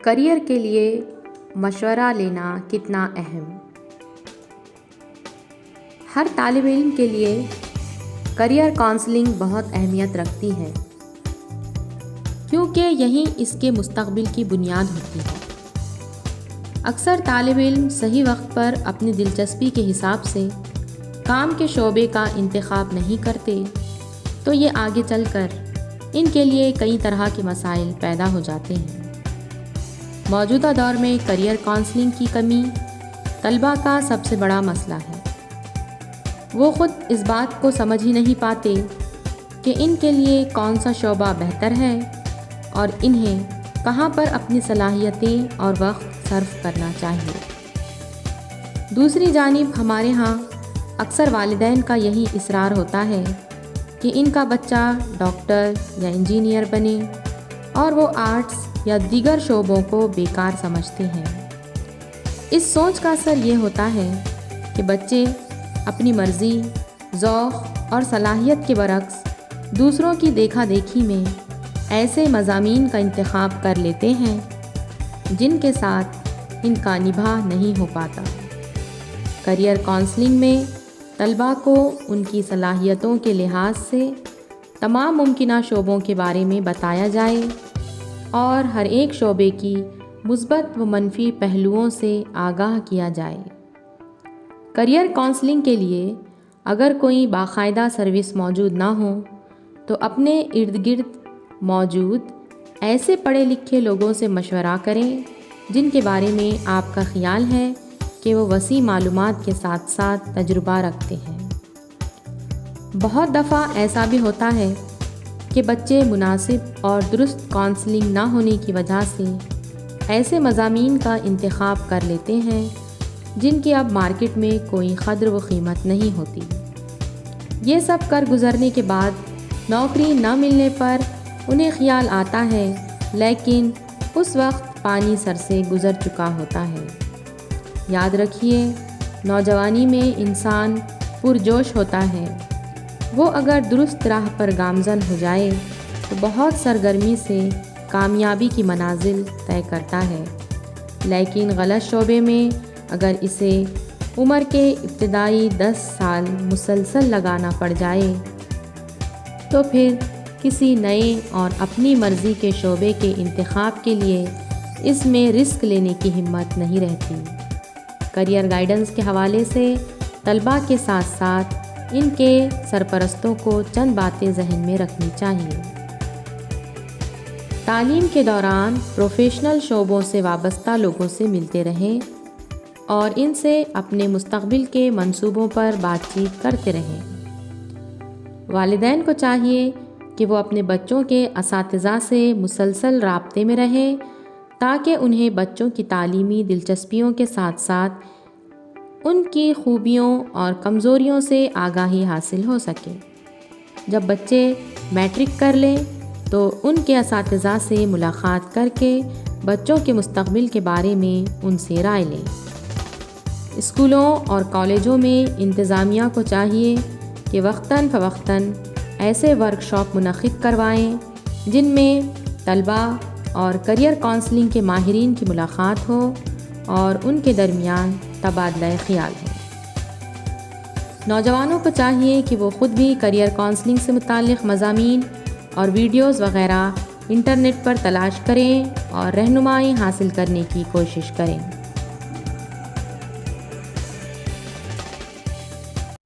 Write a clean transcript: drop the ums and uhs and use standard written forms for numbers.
Career کے لیے مشورہ لینا کتنا اہم؟ ہر طالب علم کے لیے کریئر کونسلنگ بہت اہمیت رکھتی ہے، کیونکہ یہی اس کے مستقبل کی بنیاد ہوتی ہے۔ اکثر طالب علم صحیح وقت پر اپنی دلچسپی کے حساب سے کام کے شعبے کا انتخاب نہیں کرتے تو یہ آگے چل کر ان کے لیے کئی طرح کے مسائل پیدا ہو جاتے ہیں۔ موجودہ دور میں کریئر کونسلنگ کی کمی طلباء کا سب سے بڑا مسئلہ ہے۔ وہ خود اس بات کو سمجھ ہی نہیں پاتے کہ ان کے لیے کون سا شعبہ بہتر ہے اور انہیں کہاں پر اپنی صلاحیتیں اور وقت صرف کرنا چاہیے۔ دوسری جانب ہمارے ہاں اکثر والدین کا یہی اصرار ہوتا ہے کہ ان کا بچہ ڈاکٹر یا انجینئر بنے، اور وہ آرٹس یا دیگر شعبوں کو بیکار سمجھتے ہیں۔ اس سوچ کا اثر یہ ہوتا ہے کہ بچے اپنی مرضی، ذوق اور صلاحیت کے برعکس دوسروں کی دیکھا دیکھی میں ایسے مضامین کا انتخاب کر لیتے ہیں جن کے ساتھ ان کا نبھا نہیں ہو پاتا۔ کریئر کونسلنگ میں طلباء کو ان کی صلاحیتوں کے لحاظ سے تمام ممکنہ شعبوں کے بارے میں بتایا جائے اور ہر ایک شعبے کی مثبت و منفی پہلوؤں سے آگاہ کیا جائے۔ کریئر کونسلنگ کے لیے اگر کوئی باقاعدہ سروس موجود نہ ہو تو اپنے ارد گرد موجود ایسے پڑھے لکھے لوگوں سے مشورہ کریں جن کے بارے میں آپ کا خیال ہے کہ وہ وسیع معلومات کے ساتھ ساتھ تجربہ رکھتے ہیں۔ بہت دفعہ ایسا بھی ہوتا ہے کہ بچے مناسب اور درست کونسلنگ نہ ہونے کی وجہ سے ایسے مضامین کا انتخاب کر لیتے ہیں جن کی اب مارکیٹ میں کوئی قدر و قیمت نہیں ہوتی۔ یہ سب کر گزرنے کے بعد نوکری نہ ملنے پر انہیں خیال آتا ہے، لیکن اس وقت پانی سر سے گزر چکا ہوتا ہے۔ یاد رکھیے، نوجوانی میں انسان پرجوش ہوتا ہے۔ وہ اگر درست راہ پر گامزن ہو جائے تو بہت سرگرمی سے کامیابی کی منازل طے کرتا ہے، لیکن غلط شعبے میں اگر اسے عمر کے ابتدائی 10 سال مسلسل لگانا پڑ جائے تو پھر کسی نئے اور اپنی مرضی کے شعبے کے انتخاب کے لیے اس میں رسک لینے کی ہمت نہیں رہتی۔ کریئر گائیڈنس کے حوالے سے طلباء کے ساتھ ساتھ ان کے سرپرستوں کو چند باتیں ذہن میں رکھنی چاہیے۔ تعلیم کے دوران پروفیشنل شعبوں سے وابستہ لوگوں سے ملتے رہیں اور ان سے اپنے مستقبل کے منصوبوں پر بات چیت کرتے رہیں۔ والدین کو چاہیے کہ وہ اپنے بچوں کے اساتذہ سے مسلسل رابطے میں رہیں تاکہ انہیں بچوں کی تعلیمی دلچسپیوں کے ساتھ ساتھ ان کی خوبیوں اور کمزوریوں سے آگاہی حاصل ہو سکے۔ جب بچے میٹرک کر لیں تو ان کے اساتذہ سے ملاقات کر کے بچوں کے مستقبل کے بارے میں ان سے رائے لیں۔ اسکولوں اور کالجوں میں انتظامیہ کو چاہیے کہ وقتاً فوقتاً ایسے ورکشاپ منعقد کروائیں جن میں طلباء اور کریئر کونسلنگ کے ماہرین کی ملاقات ہو اور ان کے درمیان تبادلہ خیال ہو۔ نوجوانوں کو چاہیے کہ وہ خود بھی کریئر کونسلنگ سے متعلق مضامین اور ویڈیوز وغیرہ انٹرنیٹ پر تلاش کریں اور رہنمائی حاصل کرنے کی کوشش کریں۔